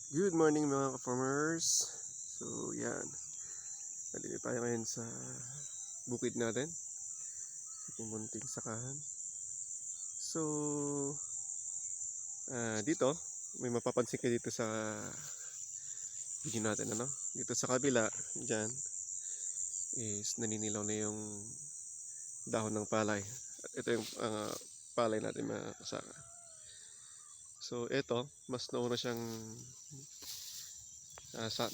Good morning mga ka-farmers. So yan, nandito tayo ngayon sa bukid natin, sa pumunting sakahan. So dito, may mapapansin ka dito sa video natin, ano? Dito sa kabila, dyan, is naninilaw na yung dahon ng palay. At ito yung palay natin mga kasaka. So ito, mas nauna siyang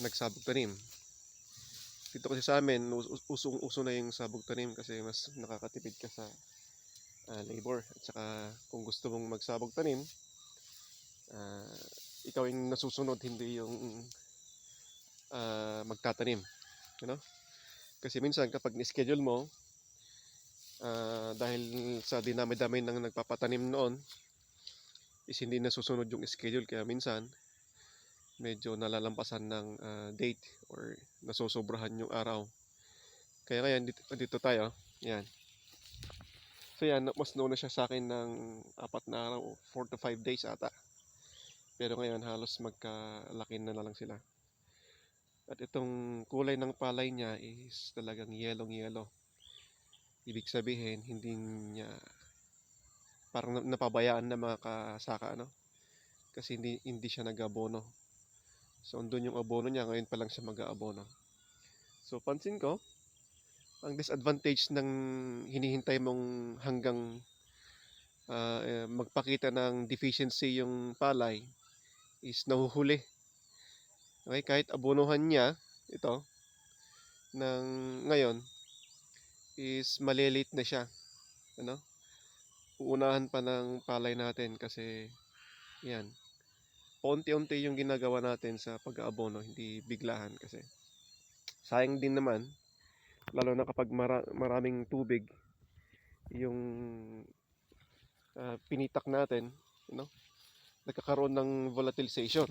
nagsabog tanim. Dito kasi sa amin, usong-uso na yung sabog tanim kasi mas nakakatipid ka sa labor. At saka kung gusto mong magsabog tanim, uh, ikaw yung nasusunod, hindi yung magtatanim. You know? Kasi minsan kapag ni-schedule mo, dahil sa dinami-dami ng nagpapatanim noon, is hindi nasusunod yung schedule. Kaya minsan, medyo nalalampasan ng date or nasusobrahan yung araw. Kaya ngayon, dito tayo. Yan. So yan, mas nauna siya sa akin ng 4 na araw, 4 to 5 days ata. Pero ngayon halos magkalaki na lang sila. At itong kulay ng palay niya is talagang yellow-yellow. Ibig sabihin, hindi niya parang napabayaan na mga kasaka, ano? Kasi hindi siya nag-abono. So andun yung abono niya, ngayon pa lang siya mag-aabono. So pansin ko, ang disadvantage ng hinihintay mong hanggang magpakita ng deficiency yung palay is nahuhuli. Okay, kahit abonohan niya ito ng ngayon is maliliit na siya, ano? Uunahan pa ng palay natin kasi yan. Paunti-unti yung ginagawa natin sa pag-aabono, hindi biglahan kasi sayang din naman lalo na kapag maraming tubig yung pinitak natin, you know, nagkakaroon ng volatilization,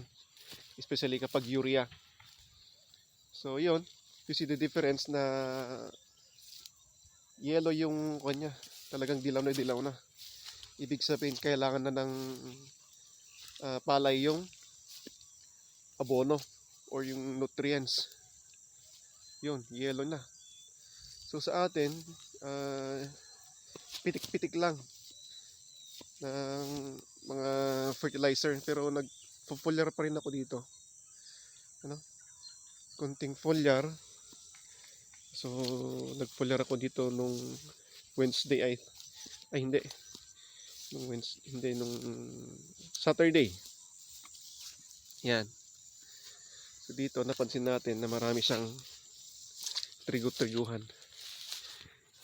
especially kapag urea. So yun, you see the difference na yellow yung kanya, talagang dilaw na. Ibig sabihin kailangan na ng palay yung abono or yung nutrients. Yun, yellow na. So sa atin, pitik-pitik lang ng mga fertilizer, pero nag-foliar pa rin ako dito. Ano? Konting foliar. So nag-foliar ako dito nung Wednesday ay hindi. Nung Wednesday, hindi nung Saturday. Yan. So dito napansin natin na marami siyang trigo-triguhan.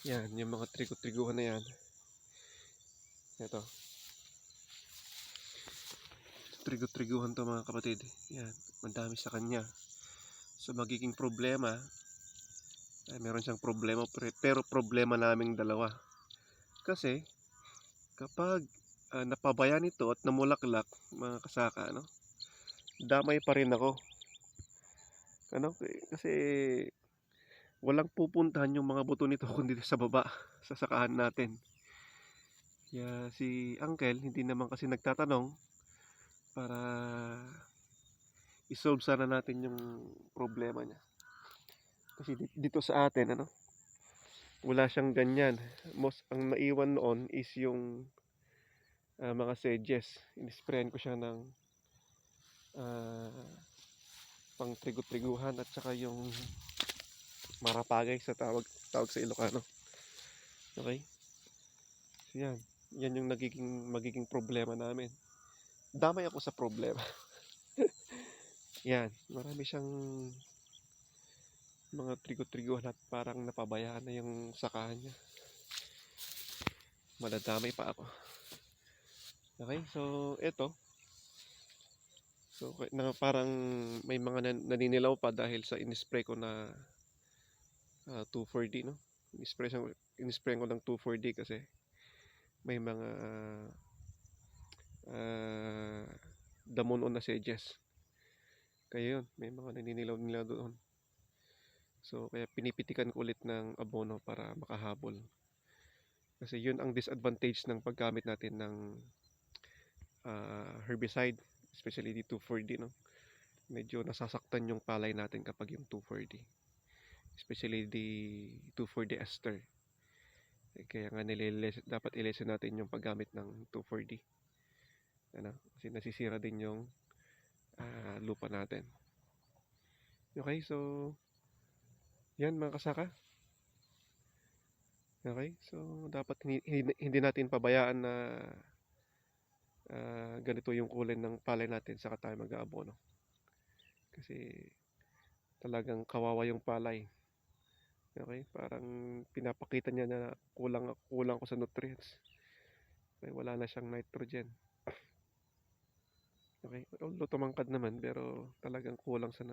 Yan, yung mga trigo-triguhan na yan. Ito. Trigo-triguhan to mga kapatid. Yan, madami sa kanya. So magiging problema, meron siyang problema, pero problema naming dalawa. Kasi kapag napabayaan ito at namulaklak, mga kasaka, ano, damay pa rin ako. Ano, kasi walang pupuntahan yung mga buto nito kundi sa baba, sa sakahan natin. Kaya si Uncle hindi naman kasi nagtatanong para isolve sana natin yung problema niya. Kasi dito sa atin, ano, wala siyang ganyan. Most ang naiwan noon is yung mga sedges. Inisprayan ko siya ng pang trigo-triguhan at saka yung marapagay sa tawag sa Ilocano. Okay? So yan. Yan yung magiging problema namin. Damay ako sa problema. Yan. Marami siyang mga trigo-triguhan at parang napabayaan na yung sakahan niya. Madadamay pa ako. Okay? So, ito. So, parang may mga naninilaw pa dahil sa inispray ko na 2,4-D, no? Inispray ko ng 2,4-D kasi may mga damon on na sedges. Kaya yun, may mga naninilaw nila doon. So, kaya pinipitikan ko ulit ng abono para makahabol. Kasi yun ang disadvantage ng paggamit natin ng herbicide, especially dito 2,4-D, no? medyo nasasaktan yung palay natin kapag yung 2,4-D. Especially the 2,4-D ester. Kaya nga dapat i-lessen natin yung paggamit ng 2,4-D. Ano, kasi nasisira din yung lupa natin. Okay, so yan mga kasaka. Okay, so dapat hindi natin pabayaan na ganito yung kulay ng palay natin saka tayo mag-aabono. Kasi talagang kawawa yung palay. Okay, parang pinapakita niya na kulang ko sa nutrients. Okay, wala na siyang nitrogen. Okay, although tumangkad naman pero talagang kulang sa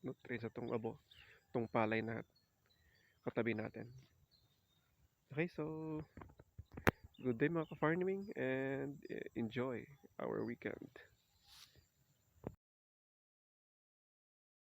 nutrients itong palay na katabi natin. Okay, so good day mga ka-farming and enjoy our weekend.